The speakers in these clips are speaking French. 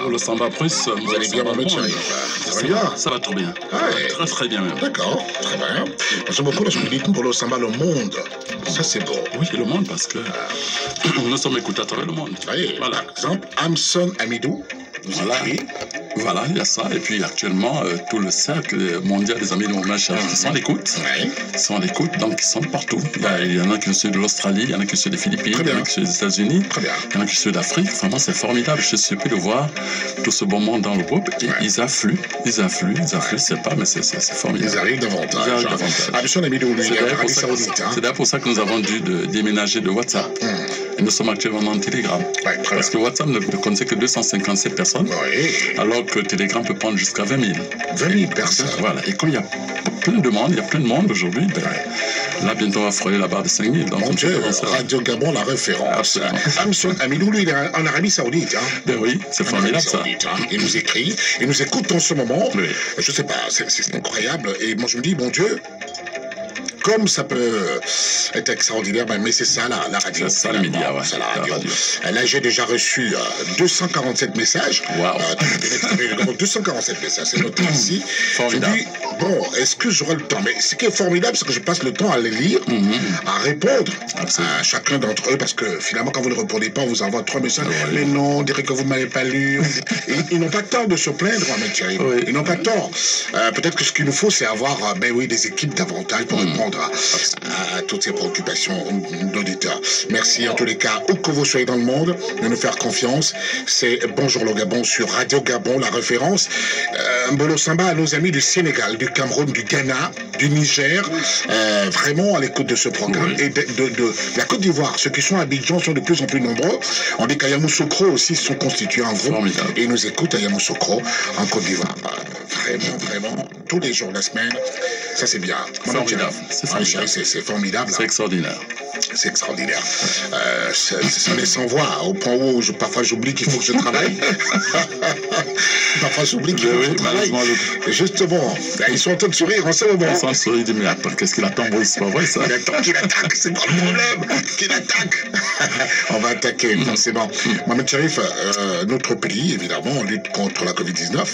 Pour le samba russe, vous allez bien, Mohamed Cherif? Ça va bien? Ça va trop bien. Ouais. Très très bien même. D'accord, très bien. J'aime beaucoup lorsque vous dites pour le samba, le monde. Ça, c'est beau. Oui, le monde, parce que nous sommes écoutés à travers le monde. Oui, Voilà. par exemple, Amson Amidou nous écrit. Voilà, il y a ça. Et puis actuellement, tout le cercle mondial des amis de Mohamed Cherif qui sont à l'écoute. Oui. Ils sont à l'écoute, donc ils sont partout. Il y en a qui sont de l'Australie, il y en a qui sont des Philippines, il y en a qui sont des États-Unis, il y en a qui sont d'Afrique. Vraiment, c'est formidable. Je suis surpris de voir tout ce bon monde dans le groupe. Et ils affluent. C'est pas, mais c'est formidable. Ils arrivent davantage. Amson Amidou, lui, Arabie Saoudite. C'est d'ailleurs pour ça que nous avons dû déménager de WhatsApp. Et nous sommes actuellement en Telegram. Parce que WhatsApp ne contient que 257 personnes. Alors que Telegram peut prendre jusqu'à 20 000. 20 000 personnes. Voilà. Et comme il y a plein de monde, aujourd'hui, là, bientôt, on va frôler la barre de 5 000. Donc, mon Dieu, Radio Gabon, la référence. Amson Amidou, lui, il est en Arabie Saoudite. Ben oui, c'est formidable ça. Il nous écrit, il nous écoute en ce moment. Oui. Je sais pas, c'est incroyable. Et moi, je me dis, mon Dieu, comme ça peut être extraordinaire, mais c'est ça la radio. C'est ça les médias, ouais. C'est la radio. Là, j'ai déjà reçu 247 messages. Waouh. 247 messages, c'est noté ici. Formidable. Je dis, bon, est-ce que j'aurai le temps? Mais ce qui est formidable, c'est que je passe le temps à les lire, à répondre à chacun d'entre eux, parce que finalement, quand vous ne répondez pas, on vous envoie 3 messages. Mais non, on dirait que vous ne m'avez pas lu. Ils n'ont pas tort de se plaindre, Mohamed Cherif. Ils n'ont pas tort. Peut-être que ce qu'il nous faut, c'est avoir des équipes davantage pour répondre à toutes ces préoccupations d'auditeurs. Merci en tous les cas, où que vous soyez dans le monde, de nous faire confiance. C'est Bonjour le Gabon sur Radio Gabon, la référence. Mbolo Samba à nos amis du Sénégal, du Cameroun, du Ghana, du Niger, vraiment à l'écoute de ce programme. Et de la Côte d'Ivoire, ceux qui sont à Abidjan sont de plus en plus nombreux. On dit qu'à Yamoussoukro aussi sont constitués en groupe et nous écoutent à Yamoussoukro en Côte d'Ivoire. Vraiment, tous les jours de la semaine. Ça, c'est bien. Formidable. C'est formidable. C'est extraordinaire. C'est extraordinaire. Ça laisse sans voix, au point où parfois j'oublie qu'il faut que je travaille. Parfois j'oublie qu'il faut que je travaille. Et justement, ils sont en train de sourire en ce moment. Ils sont en sourire, ils disent, mais attends, qu'est-ce qu'il attend? Oui, c'est pas vrai ça. Il attend qu'il attaque, c'est pas le problème. Qu'il attaque. On va attaquer, forcément. Mohamed Cherif, notre pays, évidemment, lutte contre la Covid-19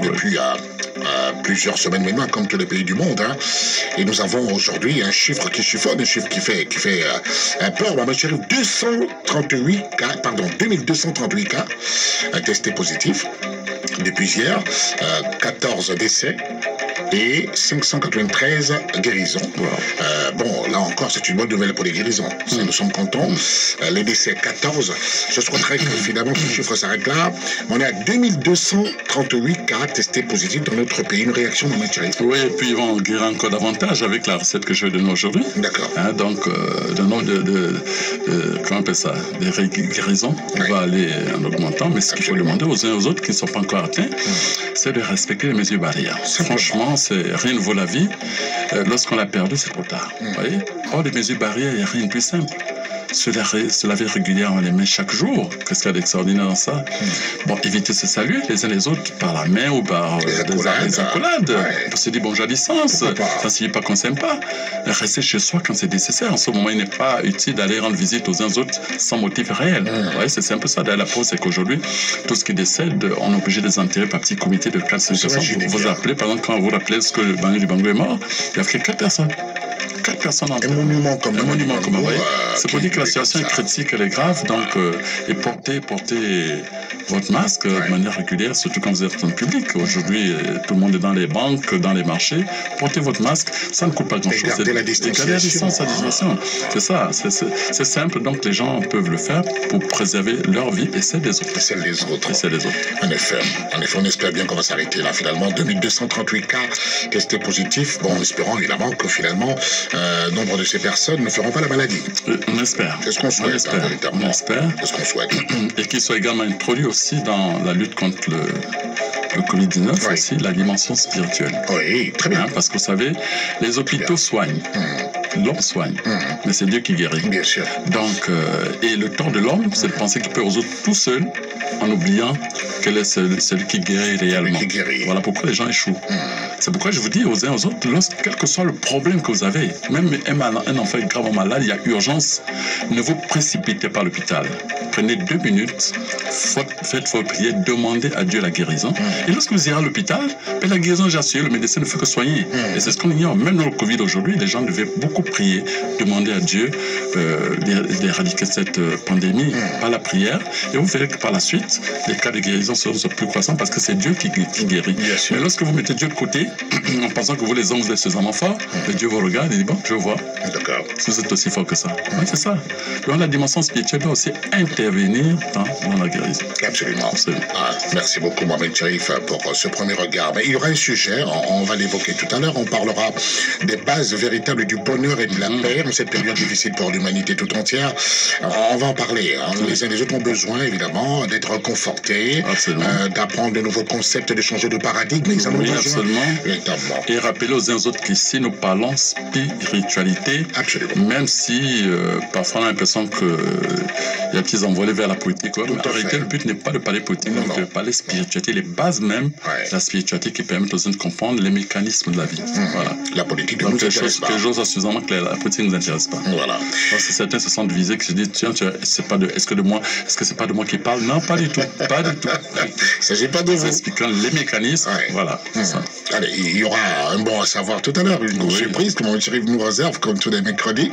depuis plusieurs semaines maintenant, comme tous les pays du monde. Et nous avons aujourd'hui un chiffre qui chiffonne, un chiffre qui fait peur. Mohamed Cherif, 2238 cas testés positifs depuis hier, 14 décès et 593 guérisons. Bon, là encore, c'est une bonne nouvelle pour les guérisons. Nous sommes contents. Les décès, 14. Je souhaiterais que finalement ce chiffre s'arrête là. On est à 2238 cas testés positifs dans notre pays. Une réaction, Mohamed Cherif? Oui, et puis ils vont guérir encore davantage avec la recette que je vais donner aujourd'hui. D'accord. Donc, le nombre comment on appelle ça, des guérisons va aller en augmentant. Mais ce qu'il faut demander aux uns et aux autres qui ne sont pas encore atteints, c'est de respecter les mesures barrières. Franchement, rien ne vaut la vie. Lorsqu'on l'a perdu, c'est trop tard. Vous voyez? Or, les mesures barrières, il n'y a rien de plus simple. Se laver régulièrement les mains chaque jour. Qu'est-ce qu'il y a d'extraordinaire dans ça? Bon, éviter de se saluer les uns les autres par la main ou par des accolades. Pour se dire bonjour à distance. Ça ne signifie pas qu'on ne s'aime pas. Rester chez soi quand c'est nécessaire. En ce moment, il n'est pas utile d'aller rendre visite aux uns aux autres sans motif réel. Ouais, c'est un peu ça. La preuve, c'est qu'aujourd'hui, tout ce qui décède, on est obligé de les enterrer par petit comité de 4-5 personnes. Vous appelez, par exemple, quand vous rappelez ce que le Bango du Bango est mort, il y a fait 4 personnes. 4 personnes en un monument comme un monument comme un. C'est pour dire que la situation est critique, elle est grave, donc et portez votre masque de manière régulière, surtout quand vous êtes en public. Aujourd'hui, tout le monde est dans les banques, dans les marchés. Portez votre masque, ça ne coûte pas grand-chose. Gardez la distanciation. C'est ça, c'est simple, donc les gens peuvent le faire pour préserver leur vie et celle des autres. En effet, on espère bien qu'on va s'arrêter là finalement. 2238 cas testés positifs. Bon, en espérant évidemment que finalement nombre de ces personnes ne feront pas la maladie. On espère. C'est ce qu'on souhaite, on espère. C'est ce qu'on souhaite. Et qu'ils soient également introduits aussi dans la lutte contre le Covid-19, aussi la dimension spirituelle. Oui, très bien. Parce que vous savez, les hôpitaux soignent. L'homme soigne, mais c'est Dieu qui guérit. Bien sûr. Donc, et le tort de l'homme, c'est de penser qu'il peut résoudre tout seul en oubliant quel est celui qui guérit réellement. Voilà pourquoi les gens échouent. C'est pourquoi je vous dis aux uns aux autres, quel que soit le problème que vous avez, même un enfant est gravement malade, il y a urgence, ne vous précipitez pas à l'hôpital. Prenez 2 minutes, faites vos prières, demandez à Dieu la guérison. Et lorsque vous irez à l'hôpital, la guérison, j'ai assuré, le médecin ne fait que soigner. Et c'est ce qu'on ignore. Même dans le Covid aujourd'hui, les gens devaient beaucoup prier, demander à Dieu d'éradiquer cette pandémie par la prière. Et vous verrez que par la suite, les cas de guérison seront plus croissants parce que c'est Dieu qui guérit. Mais lorsque vous mettez Dieu de côté, en pensant que vous les hommes, vous êtes suffisamment forts, Dieu vous regarde et dit, bon, je vois. D'accord. Vous êtes aussi fort que ça. Ouais, c'est ça. Donc la dimension spirituelle doit aussi intervenir dans la guérison. Absolument. Merci beaucoup, Mohamed Cherif, pour ce premier regard. Mais il y aura un sujet, on va l'évoquer tout à l'heure, on parlera des bases véritables du bonheur et de la paix en cette période difficile pour l'humanité tout entière. On va en parler. Les uns et les autres ont besoin, évidemment, d'être confortés, d'apprendre de nouveaux concepts, de changer de paradigme. Ils en ont besoin. Absolument. Et rappeler aux uns aux autres qu'ici, nous parlons spiritualité. Absolument. Même si parfois on a l'impression qu'il y a petits envolés vers la politique. Mais en réalité, le but n'est pas de parler politique, mais de parler spiritualité, les bases même de la spiritualité qui permettent aux uns de comprendre les mécanismes de la vie. Voilà. La politique nous intéresse pas. Quelque chose à suffisamment clair, la politique ne nous intéresse pas. Voilà. Parce que certains se sentent visés, qui se disent, tiens, est-ce que c'est pas de moi qui parle? Non, pas du tout. Pas du tout. Il ne s'agit pas de vous. Expliquant les mécanismes. Voilà. Ça. Allez, il y aura un bon à savoir tout à l'heure, une surprise que mon chéri nous réserve, comme tous les mercredis.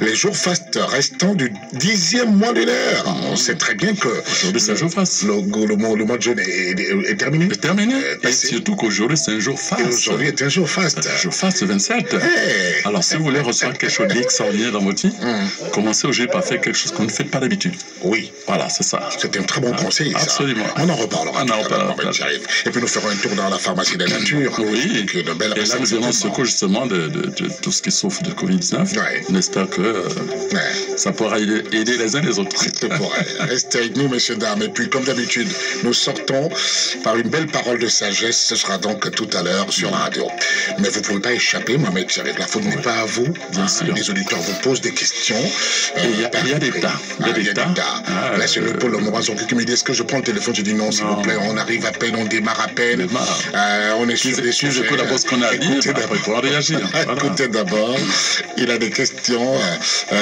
Les jours fastes restants du 10e mois lunaire. On sait très bien que aujourd'hui c'est un jour faste. Le mois de jeûne est terminé. C'est terminé. Et surtout qu'aujourd'hui c'est un jour faste. Aujourd'hui est un jour faste. Un jour faste, le 27. Alors si vous voulez recevoir quelque chose d'extraordinaire dans votre vie, commencez aujourd'hui par faire quelque chose qu'on ne fait pas d'habitude. Oui. Voilà, c'est ça. C'est un très bon conseil. Absolument. Ça. On en reparlera. Et puis nous ferons un tour dans la pharmacie de la nature. Oui. Et là nous venons au secours justement de tout ce qui souffre de Covid-19. On espère que ça pourra aider les uns les autres. Ça pourrait. Restez avec nous, messieurs, dames. Et puis, comme d'habitude, nous sortons par une belle parole de sagesse. Ce sera donc tout à l'heure sur la radio. Mais vous ne pouvez pas échapper, Mohamed Cherif. La faute n'est pas à vous. Les auditeurs vous posent des questions. Il y a des tas. Là, c'est le Paul Morazon qui me dit, est-ce que je prends le téléphone? Je dis non, s'il vous plaît. On arrive à peine, on démarre à peine. On est sur des sujets. J'écoute d'abord ce qu'on a à dire, après pour réagir. Écoutez d'abord. Il a des questions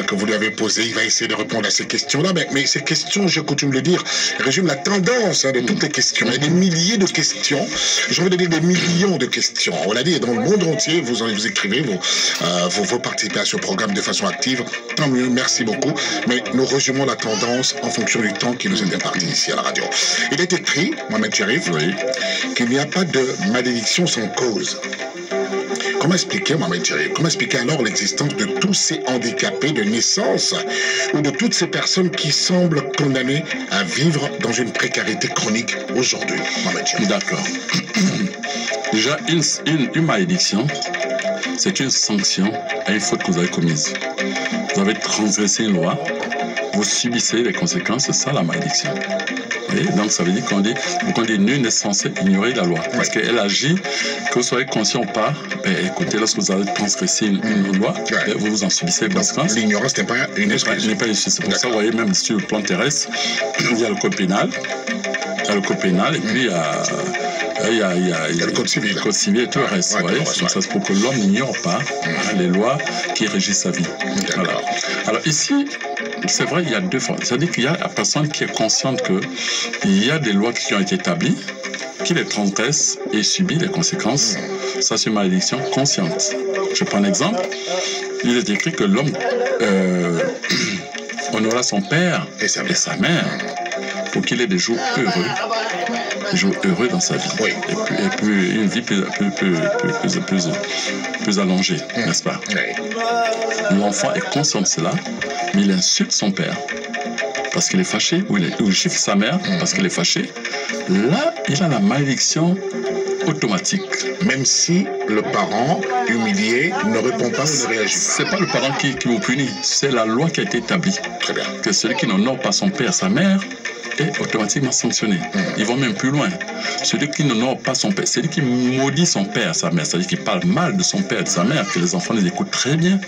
que vous lui avez posées. Il va essayer de répondre à ces questions-là. Mais ces questions, j'ai coutume de le dire, résument la tendance de toutes les questions. Il y a des milliers de questions. J'ai envie de dire des millions de questions. On l'a dit, dans le monde entier, vous écrivez, vous participez à ce programme de façon active. Tant mieux, merci beaucoup. Mais nous résumons la tendance en fonction du temps qui nous est imparti ici à la radio. Il est écrit, Mohamed Cherif, qu'il n'y a pas de malédiction sans cause. Comment expliquer, Mohamed Cherif, comment expliquer alors l'existence de tous ces handicapés de naissance ou de toutes ces personnes qui semblent condamnées à vivre dans une précarité chronique aujourd'hui, Mohamed Cherif? D'accord. Déjà, une malédiction, c'est une sanction à une faute que vous avez commise. Vous avez transgressé une loi, vous subissez les conséquences, c'est ça la malédiction. Et donc ça veut dire qu'on dit nul n'est censé ignorer la loi. Parce qu'elle agit, que vous soyez conscient ou pas, écoutez, lorsque vous avez transgressé une loi, vous en subissez les conséquences. L'ignorance n'est pas une excuse. C'est pour ça, vous voyez, même sur le plan terrestre, il y a le code pénal. Et puis il y a le code civil. Le code civil et tout le reste. Donc ça, c'est pour que l'homme n'ignore pas les lois qui régissent sa vie. Voilà. Alors ici, c'est vrai, il y a deux formes. C'est-à-dire qu'il y a la personne qui est consciente qu'il y a des lois qui ont été établies, qui les transgresse et subit les conséquences. Ça, c'est une malédiction consciente. Je prends un exemple. Il est écrit que l'homme honorera son père et sa mère pour qu'il ait des jours heureux dans sa vie. Oui. Et puis une vie plus allongée, n'est-ce pas? Oui. L'enfant est conscient de cela, mais il insulte son père parce qu'il est fâché, ou il chiffre sa mère parce qu'elle est fâchée. Là, il a la malédiction automatique. Même si le parent humilié ne répond pas ou ne réagit pas. C'est pas le parent qui vous punit, c'est la loi qui a été établie. Très bien. Que celui qui n'honore pas son père, sa mère, est automatiquement sanctionné. Ils vont même plus loin. Celui qui n'honore pas son père, celui qui maudit son père, sa mère, c'est-à-dire qui parle mal de son père et de sa mère, que les enfants les écoutent très bien.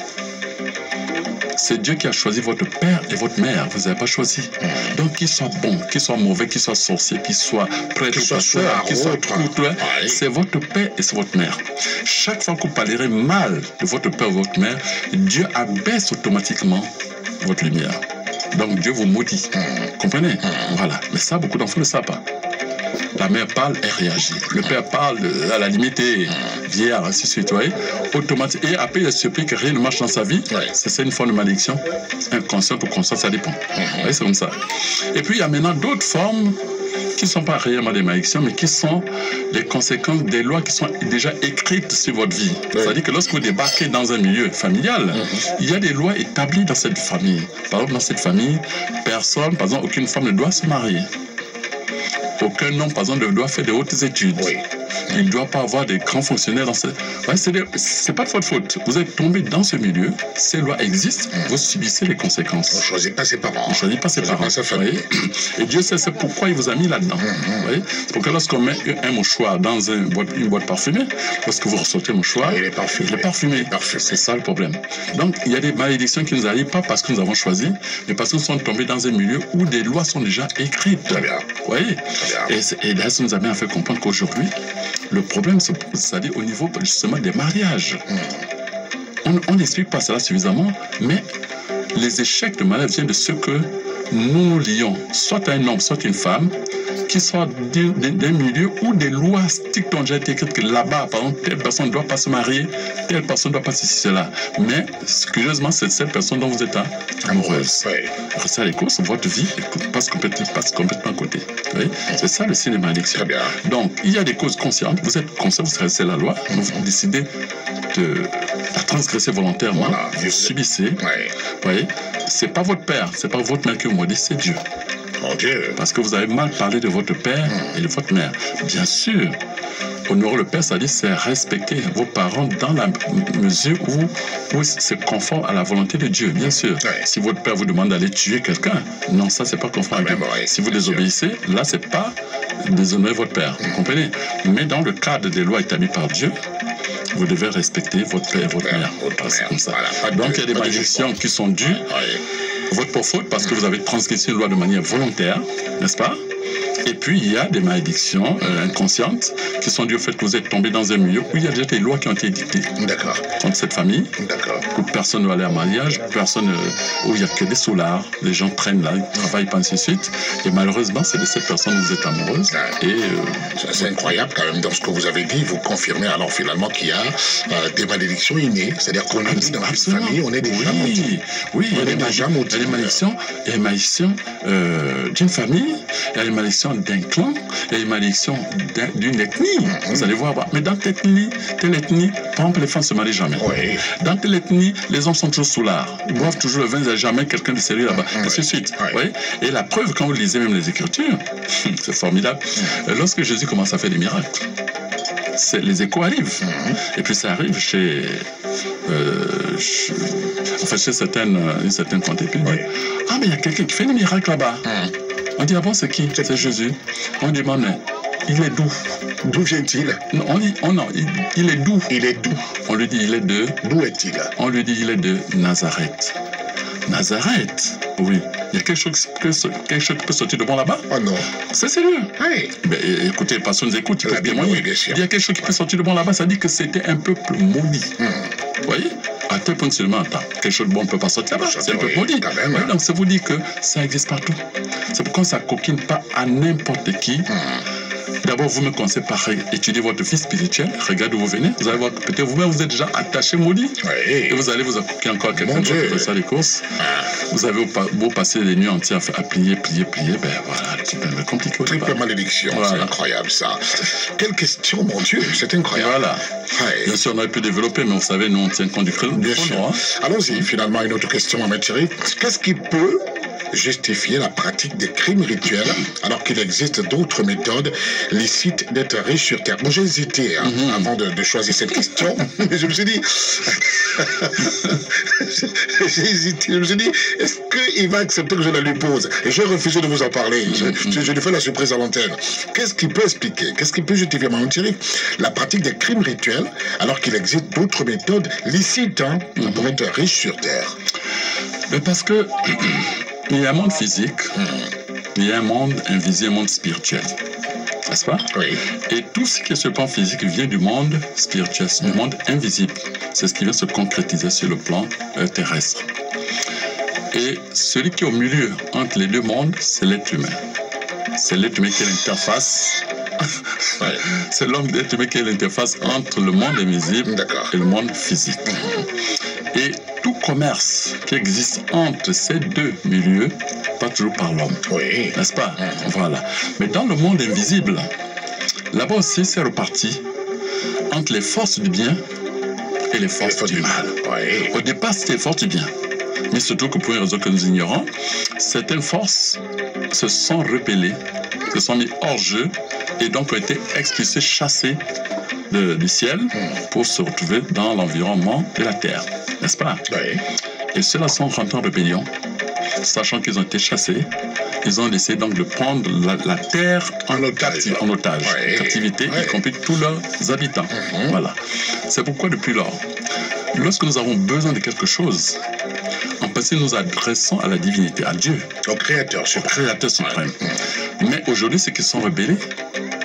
c'est Dieu qui a choisi votre père et votre mère. Vous n'avez pas choisi. Donc, qu'ils soient bons, qu'ils soient mauvais, qu'ils soient sorciers, qu'ils soient prêtres, qu'ils soient couteaux, c'est votre père et c'est votre mère. Chaque fois que vous parlerez mal de votre père ou votre mère, Dieu abaisse automatiquement votre lumière. Donc, Dieu vous maudit. Comprenez? Voilà. Mais ça, beaucoup d'enfants ne le savent pas. La mère parle, elle réagit. Le père parle, à la limite, vieillard, ainsi de suite. Automatiquement. Et après, il est surpris que rien ne marche dans sa vie. C'est une forme de malédiction. Inconsciente ou consciente, ça dépend. C'est comme ça. Et puis, il y a maintenant d'autres formes qui ne sont pas réellement des malédictions, mais qui sont les conséquences des lois qui sont déjà écrites sur votre vie. C'est-à-dire que lorsque vous débarquez dans un milieu familial, il y a des lois établies dans cette famille. Par exemple, dans cette famille, personne, par exemple, aucune femme ne doit se marier. Aucun homme, par exemple, ne doit faire de hautes études. Il ne doit pas avoir des grands fonctionnaires dans ce... c'est pas de votre faute. Vous êtes tombé dans ce milieu, ces lois existent, vous subissez les conséquences. On ne choisit pas ses parents. On ne choisit pas ses parents. Sa famille. Et Dieu sait pourquoi il vous a mis là-dedans. C'est pourquoi lorsqu'on met un mouchoir dans une boîte parfumée, lorsque vous ressortez le mouchoir, il est parfumé. C'est ça le problème. Donc, il y a des malédictions qui nous arrivent, pas parce que nous avons choisi, mais parce que nous sommes tombés dans un milieu où des lois sont déjà écrites. Très bien. Vous voyez? Et là, ça nous a bien fait comprendre qu'aujourd'hui, le problème, c'est-à-dire au niveau justement des mariages. On n'explique pas cela suffisamment, mais les échecs de mariage viennent de ce que nous lions, soit un homme, soit une femme, qui soit d'un milieu où des lois strictes ont déjà été écrites que là-bas, par exemple, telle personne ne doit pas se marier, telle personne ne doit pas ceci, cela. Mais, curieusement, c'est cette personne dont vous êtes amoureuse. Restez à l'écoute, votre vie passe complètement à côté. C'est ça le signe de malédiction. Donc, il y a des causes conscientes. Vous êtes conscient, vous traversez la loi, vous décidez de la transgresser volontairement, vous subissez. Vous voyez, c'est pas votre père, c'est pas votre mère qui vous maudit, c'est Dieu. Parce que vous avez mal parlé de votre père et de votre mère. Bien sûr, honorer le père, c'est-à-dire c'est respecter vos parents dans la mesure où c'est conforme à la volonté de Dieu, bien sûr. Si votre père vous demande d'aller tuer quelqu'un, non, ça c'est pas conforme à Dieu. Si vous désobéissez, là c'est pas déshonorer votre père, vous comprenez? Mais dans le cadre des lois établies par Dieu, vous devez respecter votre père et votre mère. C'est comme ça. Donc il y a des malédictions qui sont dues votre faute parce que vous avez transgressé une loi de manière volontaire, n'est-ce pas? Et puis, il y a des malédictions inconscientes qui sont dues au fait que vous êtes tombé dans un milieu où il y a déjà des lois qui ont été édictées contre cette famille. Que personne ne va aller en mariage, personne où il n'y a que des soulards, les gens traînent là, ils travaillent, pas ainsi de suite. Et malheureusement, c'est de cette personne que vous êtes amoureuse. C'est incroyable quand même dans ce que vous avez dit. Vous confirmez alors finalement qu'il y a des malédictions innées. C'est-à-dire qu'on est dans une famille, on est déjà maudits. Oui, il y a des malédictions. Il y a des malédictions d'une famille, il y a des malédictions d'un clan, il y a des malédictions d'une ethnie. Vous allez voir, mais dans telle ethnie, par exemple, les femmes ne se marient jamais. Dans telle ethnie, les hommes sont toujours soulards. Ils boivent toujours le vin, il n'y a jamais quelqu'un de sérieux là-bas. Et ainsi de suite. Et la preuve, quand vous lisez même les Écritures, c'est formidable. Lorsque Jésus commence à faire des miracles, les échos arrivent. Et puis ça arrive chez une certaine quantité. Ah, mais il y a quelqu'un qui fait des miracles là-bas. On dit, ah bon, c'est qui? C'est Jésus. On demande, il est d'où? D'où vient-il? Non, il est d'où? Il est d'où? On lui dit, il est de... D'où est-il? On lui dit, il est de Nazareth. Nazareth? Oui. Il y a quelque chose qui peut sortir de bon là-bas? Oh non. C'est sérieux. Mais écoutez, les personnes nous écoutent, ils peuvent témoigner. Il y a quelque chose qui peut sortir de bon là-bas, ça dit que c'était un peuple maudit. Vous voyez? À tel point seulement, quelque chose de bon ne peut pas sortir là-bas. C'est un peuple maudit. Donc ça vous dit que ça existe partout. C'est pourquoi ça ne coquine pas à n'importe qui. D'abord, vous me conseillez par étudier votre vie spirituelle. Regardez où vous venez. Vous allez voir que peut-être vous-même vous êtes déjà attaché maudit. Et vous allez vous accoquer encore quelqu'un d'autre pour ça les courses. Vous avez beau passer les nuits entières à plier. Ben voilà, un petit peu compliqué. Triple malédiction, c'est incroyable ça. Quelle question, mon Dieu, c'est incroyable. Voilà. Bien sûr, on aurait pu développer, mais vous savez, nous on tient compte du chrono. Bien sûr. Allons-y, finalement, une autre question, Mohamed Chérif. Qu'est-ce qui peut justifier la pratique des crimes rituels alors qu'il existe d'autres méthodes licites d'être riche sur terre? Moi, j'ai hésité avant de choisir cette question, mais je me suis dit, je me suis dit, est-ce qu'il va accepter que je la lui pose? Et j'ai refusé de vous en parler. Je lui fais la surprise à l'antenne. Qu'est-ce qui peut expliquer, qu'est-ce qui peut justifier, Mohamed Chérif, la pratique des crimes rituels alors qu'il existe d'autres méthodes licites pour être riche sur terre? Mais parce que il y a un monde physique, il y a un monde invisible, un monde spirituel. N'est-ce pas? Oui. Et tout ce qui est sur le plan physique vient du monde spirituel, du monde invisible. C'est ce qui vient se concrétiser sur le plan terrestre. Et celui qui est au milieu entre les deux mondes, c'est l'être humain. C'est l'être humain qui est l'interface. C'est l'homme d'être humain qui est l'interface entre le monde invisible et le monde physique. Et tout commerce qui existe entre ces deux milieux passe toujours par l'homme. Oui. N'est-ce pas? Voilà. Mais dans le monde invisible, là-bas aussi, c'est reparti entre les forces du bien et les forces du mal. Oui. Au départ, c'était les forces du bien. Mais surtout que pour une raison que nous ignorons, certaines forces se sont repellées, se sont mis hors jeu et donc ont été expulsées, chassées du ciel pour se retrouver dans l'environnement de la terre. N'est-ce pas? Oui. Et ceux-là sont rentrés en rébellion, sachant qu'ils ont été chassés. Ils ont essayé donc de prendre la terre en otage, captivité, y compris tous leurs habitants. Voilà. C'est pourquoi depuis lors, lorsque nous avons besoin de quelque chose, en principe nous adressons à la divinité, à Dieu, au Créateur suprême. Mais aujourd'hui, ceux qui sont rebellés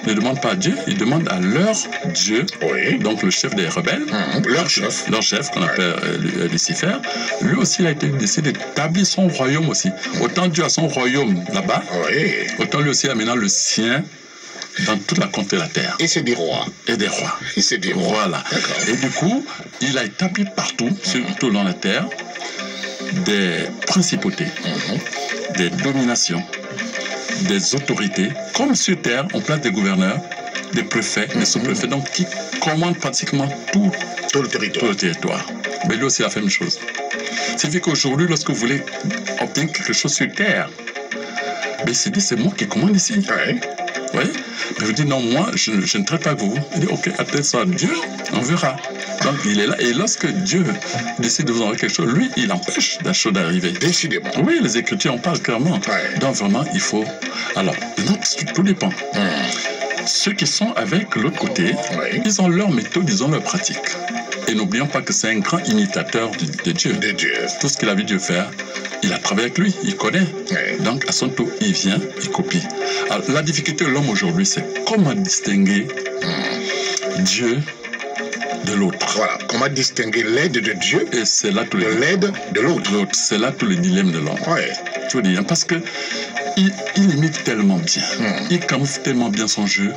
ne demandent pas à Dieu, ils demandent à leur Dieu, donc le chef des rebelles, leur chef qu'on appelle Lucifer. Lui aussi, il a été décidé d'établir son royaume aussi. Autant Dieu a son royaume là-bas, autant lui aussi a maintenant le sien dans toute la contrée de la terre. Et c'est des rois. Et des rois. Et c'est des rois. Voilà. Et du coup, il a établi partout, surtout dans la terre, des principautés, des dominations, des autorités, comme sur terre, on place des gouverneurs, des préfets, des sous-préfets, donc qui commandent pratiquement tout le territoire. Mais lui aussi a fait la même chose. C'est fait qu'aujourd'hui, lorsque vous voulez obtenir quelque chose sur terre, mais c'est moi qui commande ici. Vous voyez? Mais vous dites non, moi, je ne traite pas avec vous. Il dit ok, attendez ça à Dieu, on verra. Donc il est là. Et lorsque Dieu décide de vous envoyer quelque chose, lui, il empêche la chose d'arriver. Décidément. Oui, les Écritures en parlent clairement. Donc vraiment, il faut. Alors, non, tout dépend. Ceux qui sont avec l'autre côté, ils ont leur méthode, ils ont leur pratique. Et n'oublions pas que c'est un grand imitateur de Dieu. Tout ce qu'il a vu Dieu faire, il a travaillé avec lui, il connaît. Donc, à son tour, il vient, il copie. Alors, la difficulté de l'homme aujourd'hui, c'est comment distinguer Dieu de l'autre. Voilà, comment distinguer l'aide de Dieu et c'est là de l'aide de l'autre. C'est là tout le dilemme de l'homme. Tout le dilemme, parce que il imite tellement bien, il camoufle tellement bien son jeu,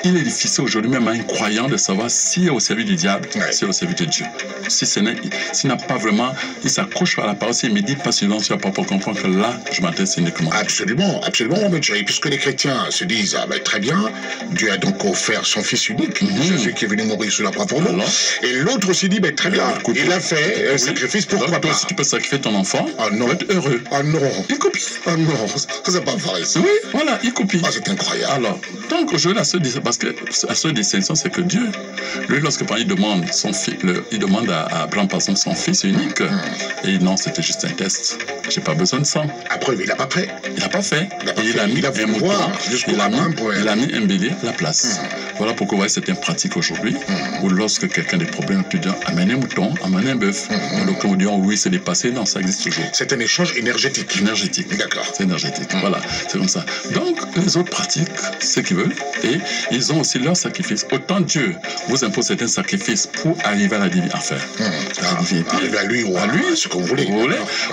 qu'il est difficile aujourd'hui même à un croyant de savoir s'il est au service du diable, s'il est au service de Dieu. S'il n'a pas vraiment, il s'accroche à la parole, s'il médite pas sur l'ange, pour comprendre que là, je m'adresse uniquement. Absolument, et puisque les chrétiens se disent, très bien, Dieu a donc offert son Fils unique, Jésus qui est venu mourir sur la croix pour nous. Et l'autre aussi dit, très bien, il a fait un sacrifice, pourquoi pas? Si tu peux sacrifier ton enfant, tu vas être heureux. Ah non. Il copie. Ah non. C'est pas vrai. Oui, voilà, il copie. C'est incroyable. Alors, donc aujourd'hui, parce que la seule distinction, c'est que Dieu, lui, lorsque il demande son fils, il demande à Abraham, par exemple, son fils unique, et non, c'était juste un test. J'ai pas besoin de sang. Après, il n'a pas fait. Il n'a pas fait. Et il a mis un mouton. Il a mis un bélier à la place. Voilà pourquoi, vous voyez, c'est une pratique aujourd'hui, où lorsque quelqu'un a des problèmes, tu dis, amène un mouton, amène un bœuf. Donc, on dit, oui, c'est dépassé. Non, ça existe toujours. C'est un échange énergétique. D'accord. C'est énergétique. Voilà, c'est comme ça. Donc, les autres pratiquent ce qu'ils veulent et ils ont aussi leur sacrifice. Autant Dieu vous impose certains sacrifices pour arriver à la divinité. Enfin, arriver à lui ou à lui, ce que vous voulez.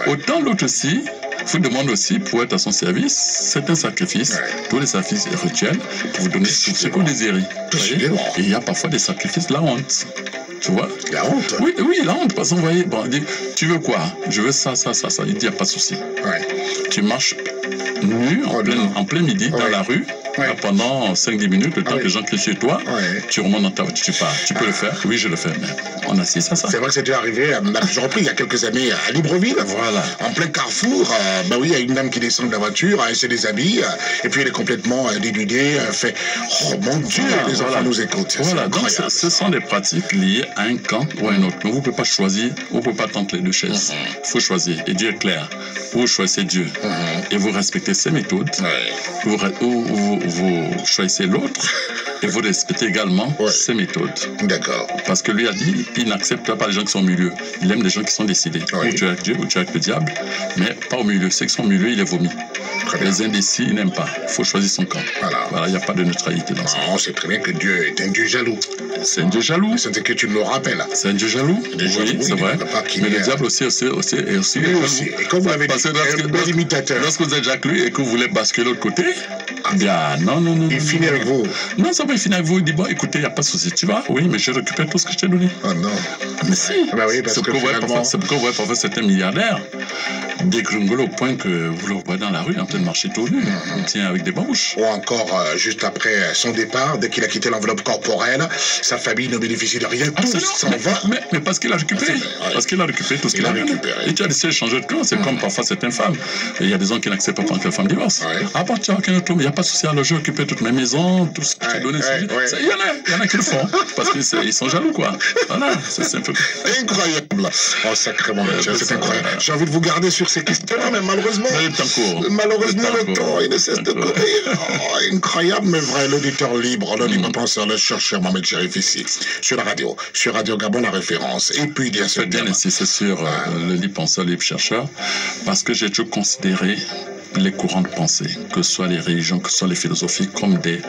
Autant l'autre aussi vous demande aussi, pour être à son service, certains sacrifices, tous les sacrifices rituels, pour vous donner ce que vous désirez. Et il y a parfois des sacrifices, la honte. Tu vois? La honte? Oui, la honte. Parce qu'on voyait, il dit, tu veux quoi? Je veux ça. Il dit, il n'y a pas de souci. Tu marches nu, en plein midi, dans la rue, pendant 5-10 minutes, le temps que les gens crient chez toi, tu remontes dans ta voiture, tu pars. Tu peux le faire? Oui, je le fais. Mais on assiste à ça. C'est vrai que c'est déjà arrivé à plusieurs reprises, il y a quelques années, à Libreville. Voilà. En plein carrefour, il y a une dame qui descend de la voiture, elle se déshabille, et puis elle est complètement dénudée, fait « Oh mon Dieu, les enfants nous écoutent. » Voilà, donc ce sont des pratiques liées à un camp ou à un autre. Mais vous ne pouvez pas choisir, vous ne pouvez pas tenter les deux chaises. Il faut choisir. Et Dieu est clair. Vous choisissez Dieu. Et vous respectez ses méthodes. Vous choisissez l'autre. Et vous respectez également ses méthodes. D'accord. Parce que lui a dit, il n'accepte pas les gens qui sont au milieu. Il aime les gens qui sont décidés. Ou tu es avec Dieu, ou tu es avec le diable, mais pas au milieu. Ceux qui sont au milieu, il est vomi. Les indécis, il n'aime pas. Il faut choisir son camp. Voilà, il n'y a pas de neutralité dans ça. On sait très bien que Dieu est un Dieu jaloux. C'est un Dieu jaloux. C'est que tu me le rappelles. C'est un Dieu jaloux. Oui, c'est vrai. Mais le diable aussi est aussi et comme vous l'avez dit, un bel imitateur. Lorsque vous êtes Jacques lui et que vous voulez basculer de l'autre côté, bien, non. Il finit avec vous. Non, ça va, il finit avec vous. Il dit, bon, écoutez, il n'y a pas de souci. Tu vas? Oui, mais je récupère tout ce que je t'ai donné. Oh non. Mais si. Bah oui, parce que finalement... C'est pourquoi vous voyez parfois certains milliardaires dégringolés au point que vous le voyez dans la rue en train de marcher tout nu. Il tient avec des bambouches. Ou encore, juste après son départ, dès qu'il a quitté l'enveloppe corporelle, sa famille ne bénéficie de rien. Tout s'en va. Mais parce qu'il a récupéré. Parce qu'il a récupéré tout ce qu'il a récupéré. Et tu as décidé de changer de camp. C'est comme parfois certaines femmes. Il y a des hommes qui n'acceptent pas que la femme divorce. Ah, bah, tu as aucun autre homme. Il n'y a pas de souci. Alors, j'ai occupé toutes mes maisons, tout ce que je t'ai donné. Il y en a qui le font. Parce qu'ils sont jaloux, quoi. Voilà. C'est un peu. Incroyable. Oh, sacrément, c'est incroyable. J'ai envie de vous garder sur ces questions, mais malheureusement, le temps, il ne cesse de courir. Oh, incroyable, mais vrai, l'auditeur libre penseur, le chercheur Mohamed Cherif ici, sur la radio, sur Radio Gabon, la référence. Et puis, bien sûr, bien insister sur le libre penseur, le libre chercheur, parce que j'ai toujours considéré les courants de pensée, que ce soit les religions, que ce soit les philosophies, comme des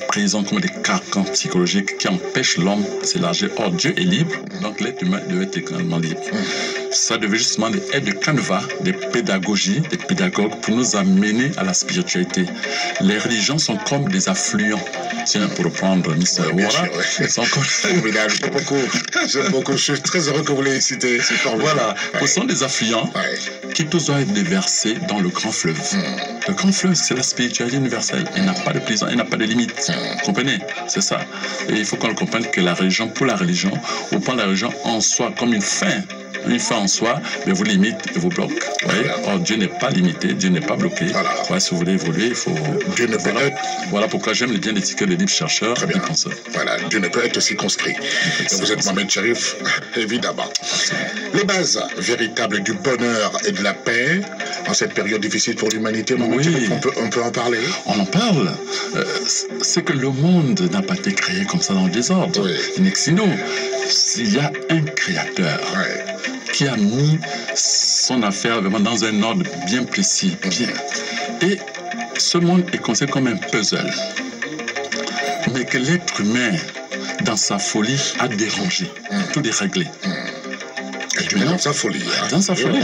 prisons, comme des carcans psychologiques qui empêchent l'homme de s'élargir. Or, Dieu est libre, donc l'être humain devait être également libre. Ça devait justement être des canevas, des pédagogies, des pédagogues pour nous amener à la spiritualité. Les religions sont comme des affluents. Tiens, pour reprendre Mr. Ouara, sont comme... J'aime beaucoup. Je suis très heureux que vous l'ayez cité. Voilà, ce sont des affluents qui tous doivent être déversés dans le grand fleuve. Le grand fleuve, c'est la spiritualité universelle. Elle n'a pas de prison, elle n'a pas de limite. Vous comprenez? C'est ça. Et il faut qu'on le comprenne que la religion, pour la religion, ou prend la religion en soi comme une fin en soi, mais vous limite et vous bloque. Or, Dieu n'est pas limité, Dieu n'est pas bloqué. Si vous voulez évoluer, il faut... Dieu ne peut être... Voilà pourquoi j'aime bien l'étiquette de libre chercheur. Très bien. Voilà, Dieu ne peut être circonscrit. Et vous êtes Mohamed Cherif, évidemment. Les bases véritables du bonheur et de la paix en cette période difficile pour l'humanité, on peut en parler. On en parle. C'est que le monde n'a pas été créé comme ça dans le désordre. Nexino, s'il y a un créateur qui a mis son affaire vraiment dans un ordre bien précis, et ce monde est considéré comme un puzzle, mais que l'être humain, dans sa folie, a dérangé, tout déréglé. Dans sa folie. Dans sa folie,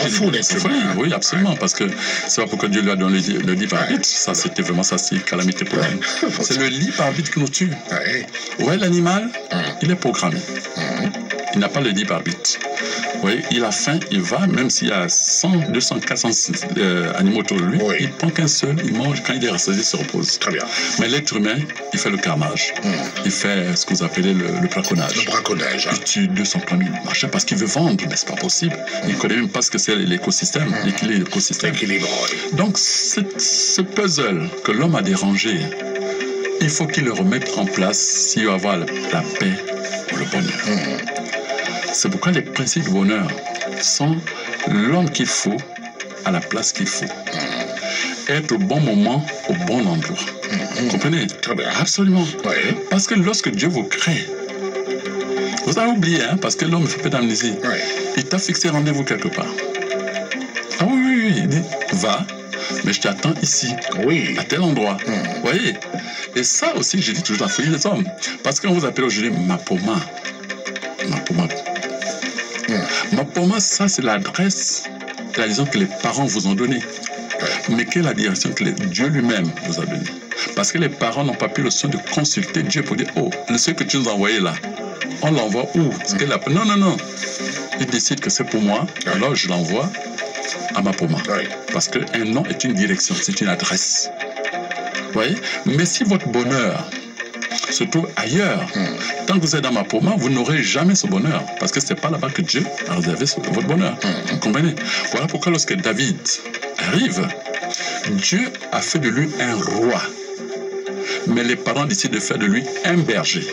oui, absolument, parce que c'est pas pourquoi Dieu lui a donné le libre arbitre. Ça, c'était vraiment ça, c'est une calamité pour lui. C'est le libre arbitre qui nous tue. L'animal, il est programmé. Il n'a pas le libre arbitre. Il a faim, il va, même s'il y a 100, 200, 400 animaux autour de lui, il prend qu'un seul, il mange, quand il est rassasié, il se repose. Très bien. Mais l'être humain, il fait le carnage. Il fait ce que vous appelez le braconnage. Le braconnage. Il tue 200 machins parce qu'il veut vendre, mais c'est pas possible. Il ne connaît même pas ce que c'est l'écosystème, l'équilibre de l'écosystème. Donc, ce puzzle que l'homme a dérangé, il faut qu'il le remette en place s'il veut avoir la paix ou le bonheur. C'est pourquoi les principes du bonheur sont l'homme qu'il faut à la place qu'il faut. Être au bon moment, au bon endroit. Vous comprenez? Très bien. Absolument. Parce que lorsque Dieu vous crée, vous avez oublié, parce que l'homme ne fait pas d'amnésie. Il t'a fixé rendez-vous quelque part. Ah oui, il dit, va, mais je t'attends ici, à tel endroit. Vous voyez? Et ça aussi, je dis toujours la folie des hommes. Parce qu'on vous appelle aujourd'hui Mapoma. Mapoma, ça c'est l'adresse, la direction que les parents vous ont donnée. Mais quelle est la direction que Dieu lui-même vous a donnée? Parce que les parents n'ont pas pu le soin de consulter Dieu pour dire, ce que tu nous as envoyé là, on l'envoie où? Non. Il décide que c'est pour moi, alors je l'envoie à Mapoma. Parce qu'un nom est une direction, c'est une adresse. Vous voyez? Mais si votre bonheur se trouve ailleurs, tant que vous êtes dans Mapoma, vous n'aurez jamais ce bonheur. Parce que ce n'est pas là-bas que Dieu a réservé votre bonheur. Vous comprenez? Voilà pourquoi lorsque David arrive, Dieu a fait de lui un roi. Mais les parents décident de faire de lui un berger.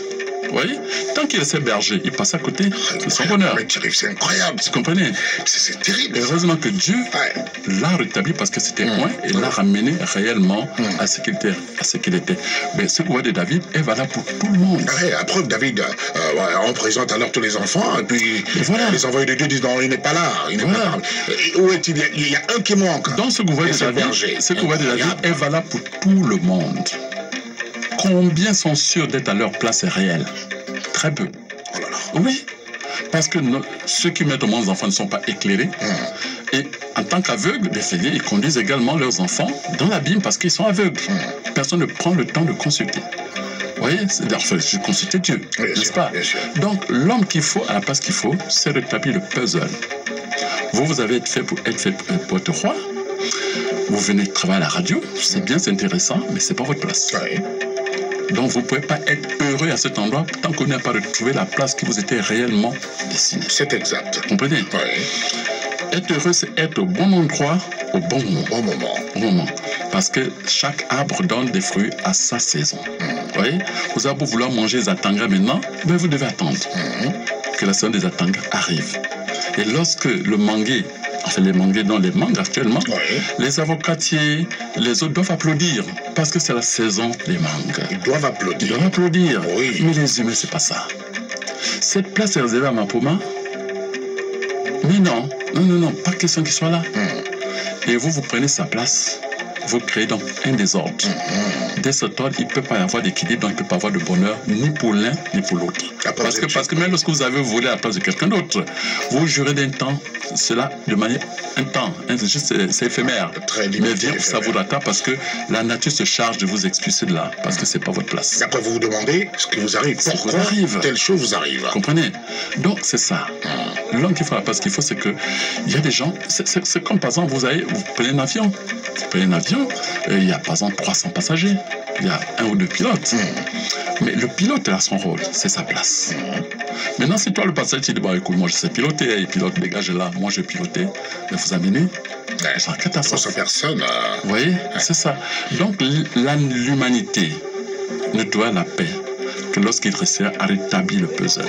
Vous voyez? Tant qu'il est berger, il passe à côté de son bonheur. C'est incroyable. Vous comprenez? C'est terrible. Heureusement que Dieu l'a rétabli parce que c'était loin et l'a ramené réellement à ce qu'il était. Mais ce pouvoir de David est valable pour tout le monde. À preuve, David, on présente alors tous les enfants, et puis les envoyés de Dieu disent non, il n'est pas là. Il n'est pas là. Où est-il? Il y a un qui manque. Dans ce pouvoir de David, est valable pour tout le monde. Combien sont sûrs d'être à leur place réelle? Très peu. Oh là là. Oui, parce que ceux qui mettent au monde les enfants ne sont pas éclairés. Et en tant qu'aveugles, les fêliers, ils conduisent également leurs enfants dans l'abîme parce qu'ils sont aveugles. Personne ne prend le temps de consulter. Vous voyez, enfin, je consultais Dieu, n'est-ce pas? Donc, l'homme qu'il faut, à la place qu'il faut, c'est rétablir le puzzle. Vous avez été fait pour être roi. Vous venez travailler à la radio, c'est bien, c'est intéressant, mais c'est pas votre place. Donc vous ne pouvez pas être heureux à cet endroit tant qu'on n'a pas retrouvé la place qui vous était réellement destinée. C'est exact. Vous comprenez? Être heureux, c'est être au bon endroit, au bon moment. Parce que chaque arbre donne des fruits à sa saison. Vous voyez? Vous avez beau vouloir manger les atangras maintenant, mais vous devez attendre que la saison des atangras arrive. Et lorsque le manguier, enfin les manguiers dont les mangues actuellement, les avocatiers, les autres doivent applaudir parce que c'est la saison des mangues. Ils doivent applaudir. Ils doivent applaudir. Oui. Mais les humains, c'est pas ça. Cette place est réservée à Mapoma. Mais non, pas question qu'il soit là. Et vous prenez sa place. Vous créez donc un désordre. Dès ce temps, il ne peut pas y avoir d'équilibre, donc il ne peut pas avoir de bonheur, ni pour l'un, ni pour l'autre. Parce que même lorsque vous avez volé à la place de quelqu'un d'autre, vous jurez d'un temps, cela de manière un temps, c'est éphémère. Mais vivre, ça vous rattrape parce que la nature se charge de vous expulser de là, parce que ce n'est pas votre place. Et après, vous vous demandez ce qui vous arrive. Pourquoi telle chose vous arrive? Vous comprenez? Donc, c'est ça. L'homme qu'il faut à la place qu'il faut, c'est que il y a des gens, c'est comme par exemple, vous prenez un avion. Vous prenez un avion, il y a par exemple 300 passagers, il y a 1 ou 2 pilotes. Mais le pilote a son rôle, c'est sa place. Maintenant, si toi, le passager, tu dis, bon, écoute, moi je sais piloter, et pilote, dégage là, moi je vais piloter, mais vous amenez, c'est une catastrophe. 300 personnes. Vous voyez, c'est ça. Donc, l'humanité ne doit la paix que lorsqu'il réussira à rétablir le puzzle,